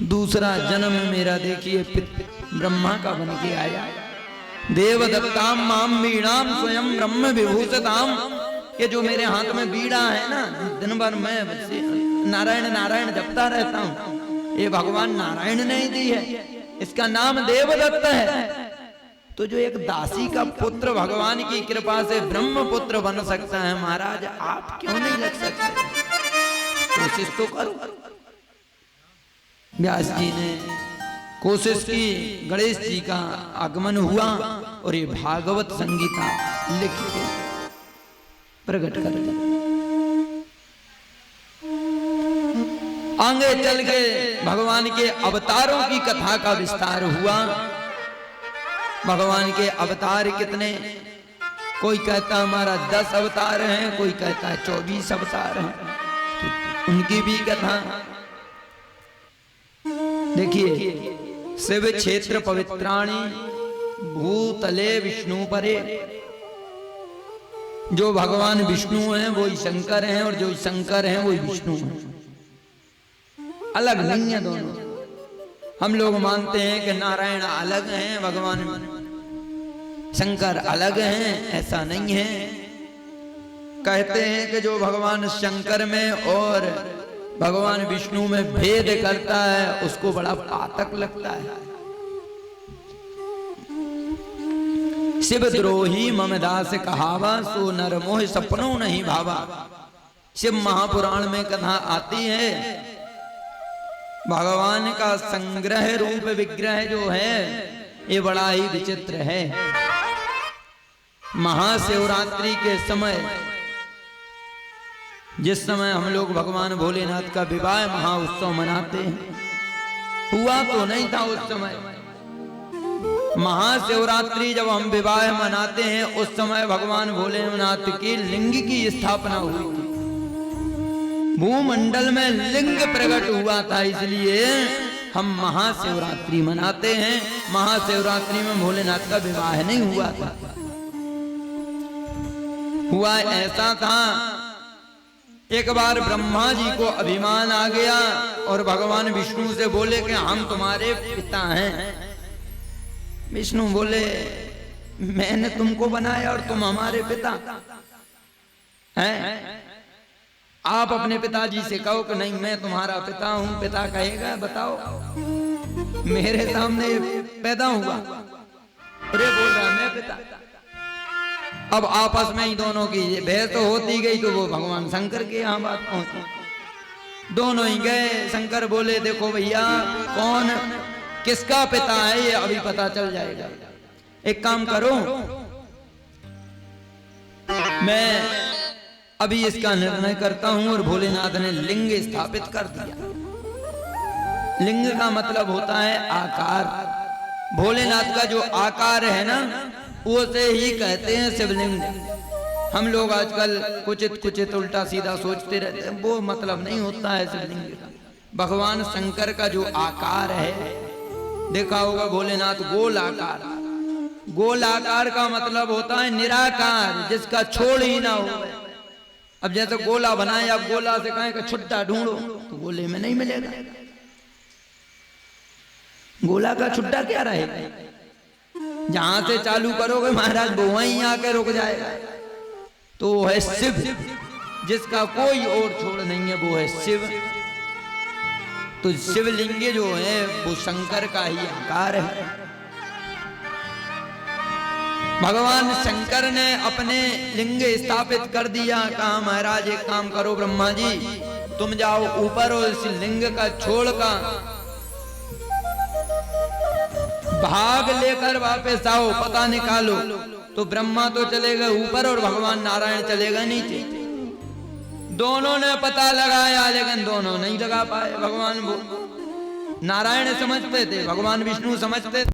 दूसरा जन्म मेरा देखिए ब्रह्मा का बन के आया। देवदत्ताम माम वीणाम स्वयं ब्रह्म विभूषताम। ये जो मेरे हाथ में बीड़ा है ना, दिन भर मैं नारायण नारायण जपता रहता हूँ, ये भगवान नारायण ने ही दी है, इसका नाम देवदत्त है। तो जो एक दासी का पुत्र भगवान की कृपा से ब्रह्म पुत्र बन सकता है, महाराज आप क्यों नहीं लग सकते? कोशिश तो करो। व्यास जी ने कोशिश की, गणेश जी का आगमन हुआ और ये भागवत संगीता लिख के प्रकट कर दी। आगे चल के भगवान के अवतारों की कथा का विस्तार हुआ। भगवान के अवतार कितने? कोई कहता हमारा 10 अवतार हैं, कोई कहता है 24 अवतार हैं। तो उनकी भी कथा देखिए। शिव क्षेत्र पवित्राणी भूतले विष्णु परे। जो भगवान विष्णु हैं वही शंकर हैं, और जो शंकर हैं वही विष्णु हैं, अलग नहीं है दोनों। हम लोग मानते हैं कि नारायण अलग हैं, भगवान शंकर अलग हैं, ऐसा नहीं है। कहते हैं कि जो भगवान शंकर में और भगवान विष्णु में भेद करता है उसको बड़ा पातक लगता है। शिव द्रोही मम दास कहावा, सो नर मोह सपनों नहीं भावा। शिव महापुराण में कथा आती है, भगवान का संग्रह रूप विग्रह जो है ये बड़ा ही विचित्र है। महाशिवरात्रि के समय, जिस समय हम लोग भगवान भोलेनाथ का विवाह महाउत्सव मनाते हैं, हुआ तो नहीं था उस समय। महाशिवरात्रि जब हम विवाह मनाते हैं उस समय भगवान भोलेनाथ की लिंग की स्थापना हुई थी। भूमंडल में लिंग प्रकट हुआ था, इसलिए हम महाशिवरात्रि मनाते हैं। महाशिवरात्रि में भोलेनाथ का विवाह नहीं हुआ था। हुआ ऐसा था, एक बार ब्रह्मा जी को अभिमान आ गया और भगवान विष्णु से बोले कि हम तुम्हारे पिता हैं। विष्णु बोले मैंने तुमको बनाया और तुम हमारे पिता हैं? आप अपने पिताजी से कहो कि नहीं मैं तुम्हारा पिता हूं। पिता कहेगा बताओ, मेरे सामने पैदा हुआ और ये बोल रहा मैं पिता। अब आपस में ही दोनों की बहस तो होती गई, तो वो भगवान शंकर के यहाँ बात पहुंची। दोनों ही गए, शंकर बोले देखो भैया कौन किसका पिता है ये अभी पता चल जाएगा। एक काम करो, मैं अभी इसका निर्णय करता हूं। और भोलेनाथ ने लिंग स्थापित कर दिया। लिंग का मतलब होता है आकार। भोलेनाथ का जो आकार है ना, उसे ही कहते हैं शिवलिंग। हम लोग आजकल कुचित उल्टा सीधा सोचते रहते हैं, वो मतलब नहीं होता है शिवलिंग का। भगवान शंकर का जो आकार है, देखा होगा भोलेनाथ गोल आकार। गोल आकार का मतलब होता है निराकार, जिसका छोड़ ही ना हो। अब जैसे गोला बनाए, अब गोला से कहें कि छुट्टा ढूंढो तो गोले में नहीं मिलेगा। गोला का छुट्टा क्या रहेगा? जहां से चालू करोगे महाराज वो वहीं आके रुक जाएगा। तो वो है शिव, जिसका कोई और छोड़ नहीं है, वो है शिव। तो शिवलिंग जो है वो शंकर का ही आकार है। भगवान शंकर ने अपने लिंग स्थापित कर दिया। कहा महाराज एक काम करो ब्रह्मा जी, तुम जाओ ऊपर और इस लिंग का छोड़ का भाग लेकर वापस आओ, पता निकालो। तो ब्रह्मा तो चले गए ऊपर और भगवान नारायण चले गए नीचे। दोनों ने पता लगाया लेकिन दोनों नहीं लगा पाए। भगवान नारायण समझते थे, भगवान विष्णु समझते थे।